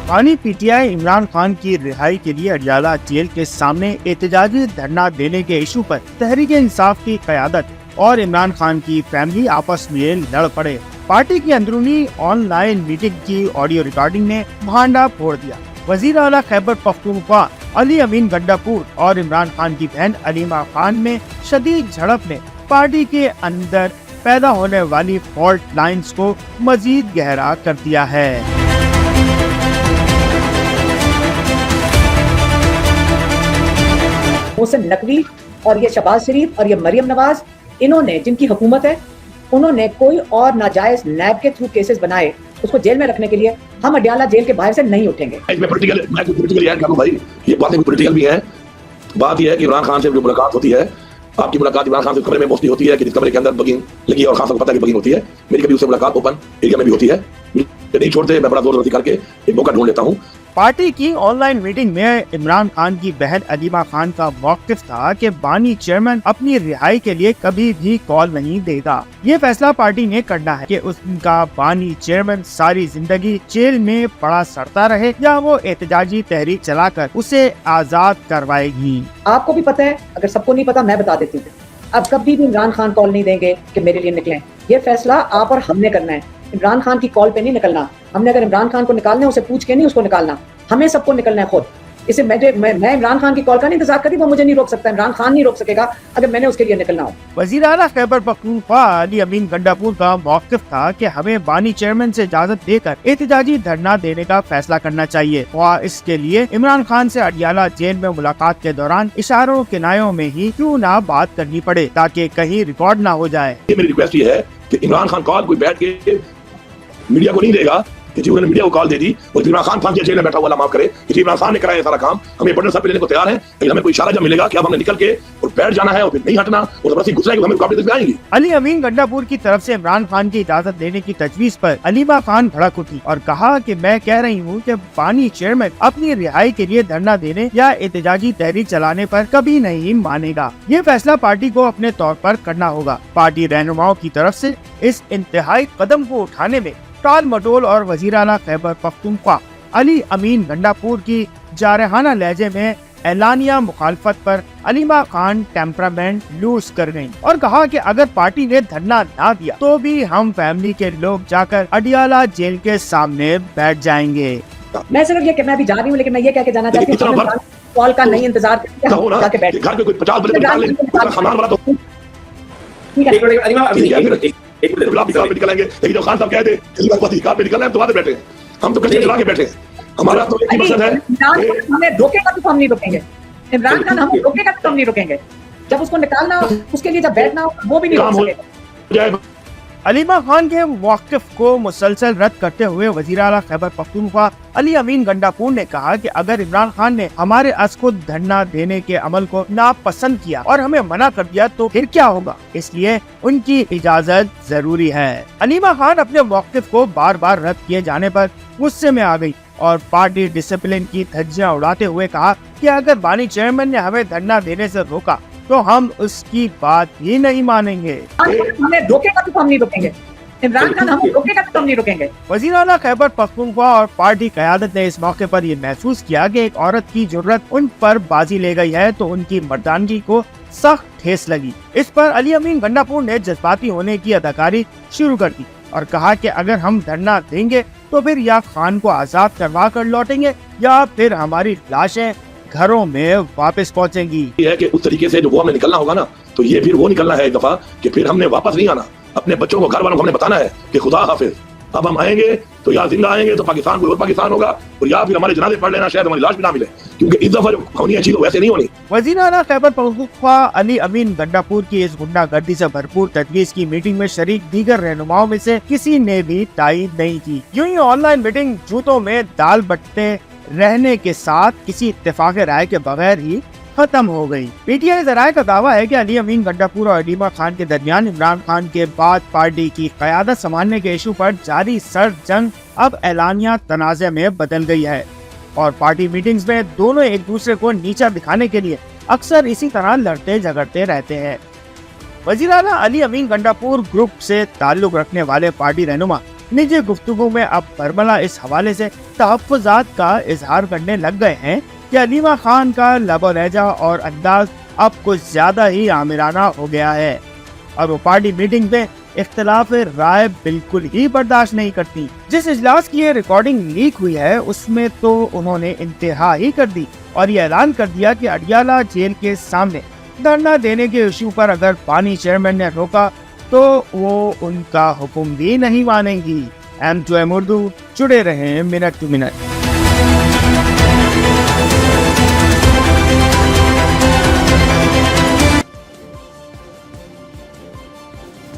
पानी पीटीआई इमरान खान की रिहाई के लिए अडियाला जेल के सामने एहतजाजी धरना देने के इशू पर तहरीक इंसाफ की क़यादत और इमरान खान की फैमिली आपस में लड़ पड़े। पार्टी की अंदरूनी ऑनलाइन मीटिंग की ऑडियो रिकॉर्डिंग ने भांडा फोड़ दिया। वजीर आला खैबर पख्तूनख्वा अली अमीन गंडापुर और इमरान खान की बहन अलीमा खान में शदीद झड़प ने पार्टी के अंदर पैदा होने वाली फॉल्ट लाइंस को मजीद गहरा कर दिया है। मोहसिन नकवी और ये शहबाज शरीफ और ये मरियम नवाज, इन्होंने जिनकी हुकूमत है, उन्होंने कोई और नाजायज नैब के थ्रू केसेस बनाए, उसको जेल में रखने के लिए हम अडियाला जेल के बाहर से नहीं उठेंगे। मैं पॉलिटिकल ऐड करूं भाई, ये बातें पॉलिटिकल भी हैं। बात यह है कि इमरान खान से जो मुलाकात होती है, आपकी मुलाकात इमरान खान से कमरे में मोस्टली होती है कि जिस कमरे के अंदर बगिंग लगी और खान साहब को पता है कि बगिंग होती है। मेरी कभी उससे मुलाकात ओपन एरिया में भी होती है, नहीं छोड़ते। मैं बड़ा जोर जोर करके एक मौका ढूंढ लेता हूँ। पार्टी की ऑनलाइन मीटिंग में इमरान खान की बहन अलीमा खान का मौक़िफ़ था कि बानी चेयरमैन अपनी रिहाई के लिए कभी भी कॉल नहीं देगा। ये फैसला पार्टी ने करना है कि उनका बानी चेयरमैन सारी जिंदगी जेल में पड़ा सड़ता रहे या वो एहतजाजी तहरीक चलाकर उसे आजाद करवाएगी। आपको भी पता है, अगर सबको नहीं पता मैं बता देती हूँ। अब कभी भी इमरान खान कॉल नहीं देंगे कि मेरे लिए निकलें। ये फैसला आप और हमने करना है। इमरान खान की कॉल पे नहीं निकलना हमने। अगर इमरान खान को निकालना है, उसे पूछ के नहीं उसको निकालना, हमें सबको निकलना है खुद। इसे मैं इमरान खान की कॉल का नहीं इंतजार करी, वो मुझे नहीं रोक सकता। इमरान खान नहीं रोक सकेगा अगर मैंने उसके लिए निकलना हो। वज़ीर आला खैबर पख्तूनख्वा अली अमीन गंडापुर का मौक़िफ़ था कि हमें बानी चेयरमैन से इजाज़त देकर एहतजाजी धरना देने का फैसला करना चाहिए। और इसके लिए इमरान खान से अडियाला जेल में मुलाकात के दौरान इशारों किनायों में ही क्यों ना बात करनी पड़े, ताकि कहीं रिकॉर्ड ना हो जाए। मेरी रिक्वेस्ट ये है कि इमरान खान कॉल कोई बैठ के मीडिया को नहीं देगा कि जी उन्होंने मीडिया को कॉल दे दी और इमरान खान फांसी जेल में बैठा हुआ, अल्लाह माफ करे, कि इमरान खान ने कराया सारा काम। हम ये बटन सब लेने को तैयार हैं, लेकिन हमें कोई इशारा जब मिलेगा कि अब हमने निकल के और बैठ जाना है और फिर नहीं हटना और जबरदस्ती गुस्सा है कि हमें मुकाबले में आएंगी। अली अमीन गंडापुर की तरफ से इमरान खान की इजाजत देने की तजवीज पर अलीमा खान भड़क उठी और कहा कि मैं कह रही हूँ कि बानी चेयरमैन अपनी रिहाई के लिए धरना देने या एहतजाजी तहरीक चलाने पर कभी नहीं मानेगा। ये फैसला पार्टी को अपने तौर पर करना होगा। पार्टी रहनुमाओं की तरफ से इस इंतहाई कदम को उठाने में टाल मटोल और वज़ीर आला खैबर पख्तूनख्वा अली अमीन गंडापुर की जारहाना लहजे में ऐलानिया मुखालफत पर अलीमा खान टेम्परामेंट लूज कर गयी और कहा कि अगर पार्टी ने धरना ना दिया तो भी हम फैमिली के लोग जाकर अडियाला जेल के सामने बैठ जाएंगे। मैं सिर्फ ये मैं भी जा रही हूँ, लेकिन मैं ये कह के जाना चाहती हूँ कॉल का नहीं इंतजार जाके बैठ। घर पे कोई 50 बजे सामान वाला तो एक मिनट निकलेंगे, लेकिन जो खान साहब कहते कार पे निकलना है तो वहाँ पे बैठे हैं। हम तो कच्चे चला के बैठे हैं। हमारा तो एक ही मकसद है, हमें रोकेगा तो हम नहीं रुकेंगे। इमरान खान हमें रोकेगा तो हम नहीं रुकेंगे। जब उसको निकालना हो, उसके लिए जब बैठना हो, वो भी नहीं रोक सकेगा। अलीमा खान के मौक़िफ़ को मुसलसल रद्द करते हुए वज़ीर आला खैबर पख्तूनख्वा अली अमीन गंडापुर ने कहा कि अगर इमरान खान ने हमारे अस को धरना देने के अमल को नापसंद किया और हमें मना कर दिया तो फिर क्या होगा, इसलिए उनकी इजाज़त जरूरी है। अलीमा खान अपने मौक़िफ़ को बार बार रद्द किए जाने पर गुस्से में आ गई और पार्टी डिसिप्लिन की धज्जियां उड़ाते हुए कहा कि अगर बानी चेयरमैन ने हमें धरना देने से रोका तो हम उसकी बात ही नहीं मानेंगे। हमें रोकेगा तो हम नहीं रुकेंगे। इमरान खान हमें रोकेगा तो हम नहीं रुकेंगे। वज़ीर आला खैबर पख्तूनख्वा और पार्टी क़यादत ने इस मौके पर यह महसूस किया कि एक औरत की जुर्रत उन पर बाजी ले गई है तो उनकी मर्दानगी को सख्त ठेस लगी। इस पर अली अमीन गंडापुर ने जज्बाती होने की अदाकारी शुरू कर दी और कहा कि अगर हम धरना देंगे तो फिर या खान को आजाद करवा कर लौटेंगे या फिर हमारी लाशें घरों में वापस पहुंचेंगी। ये है कि उस तरीके से जो वो हमें निकलना होगा ना, तो ये फिर वो निकलना है एक दफा कि फिर हमने वापस नहीं आना। अपने बच्चों को, घर वालों को हमने बताना है कि खुदा हाफिज, अब हम आएंगे तो या जिंदा आएंगे तो पाकिस्तान कोई और पाकिस्तान होगा, और या फिर हमारे जनाजे पढ़ लेना, शायद हमारी लाश भी ना मिले, क्योंकि इस दफा जो होनी है चीज वैसे नहीं होनी। वज़ीर आला खैबर पख्तूनख्वा अली अमीन गंडापुर की इस गुंडागर्दी से भरपूर तजवीज़ की मीटिंग में शरीक दीगर रहनुमाओं में से किसी ने भी तायीद नहीं की। यूं ही ऑनलाइन मीटिंग जूतों में दाल बटते रहने के साथ किसी इत्तेफाक राय के बगैर ही खत्म हो गई। पीटीआई ज़राए का दावा है कि अली अमीन गंडापुर और अलीमा खान के दरमियान इमरान खान के बाद पार्टी की क़यादत संभालने के इशू पर जारी सर्द जंग अब ऐलानिया तनाज़े में बदल गई है और पार्टी मीटिंग्स में दोनों एक दूसरे को नीचा दिखाने के लिए अक्सर इसी तरह लड़ते झगड़ते रहते हैं। वज़ीर आला अली अमीन गंडापुर ग्रुप से ताल्लुक रखने वाले पार्टी रहनुमा निजी गुफ्तगू में अब बरमला इस हवाले से तहफ़्फ़ुज़ात का इजहार करने लग गए हैं कि अलीमा खान का लबो लहजा और अंदाज अब कुछ ज्यादा ही आमिराना हो गया है और वो पार्टी मीटिंग में इख्तिलाफ राय बिल्कुल ही बर्दाश्त नहीं करती। जिस इजलास की ये रिकॉर्डिंग लीक हुई है उसमें तो उन्होंने इंतहा ही कर दी और ये ऐलान कर दिया कि अडियाला जेल के सामने धरना देने के इशू पर अगर पानी चेयरमैन ने रोका तो वो उनका हुक्म भी नहीं मानेंगी। M2M उर्दू, जुड़े रहें मिनट टू मिनट।